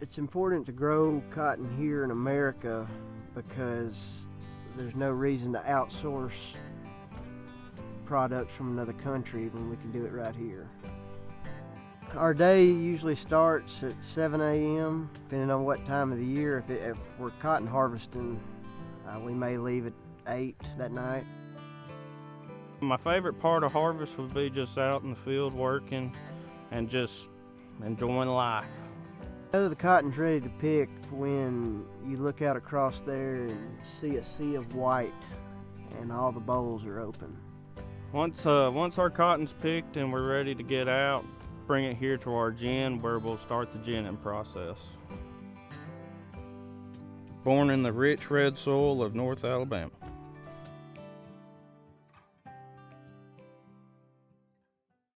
It's important to grow cotton here in America because there's no reason to outsource products from another country when we can do it right here. Our day usually starts at 7 a.m. depending on what time of the year. If we're cotton harvesting, we may leave at 8 that night. My favorite part of harvest would be just out in the field working and just enjoying life. The cotton's ready to pick when you look out across there and see a sea of white and all the bolls are open. Once our cotton's picked and we're ready to get out, bring it here to our gin where we'll start the ginning process. Born in the rich red soil of North Alabama.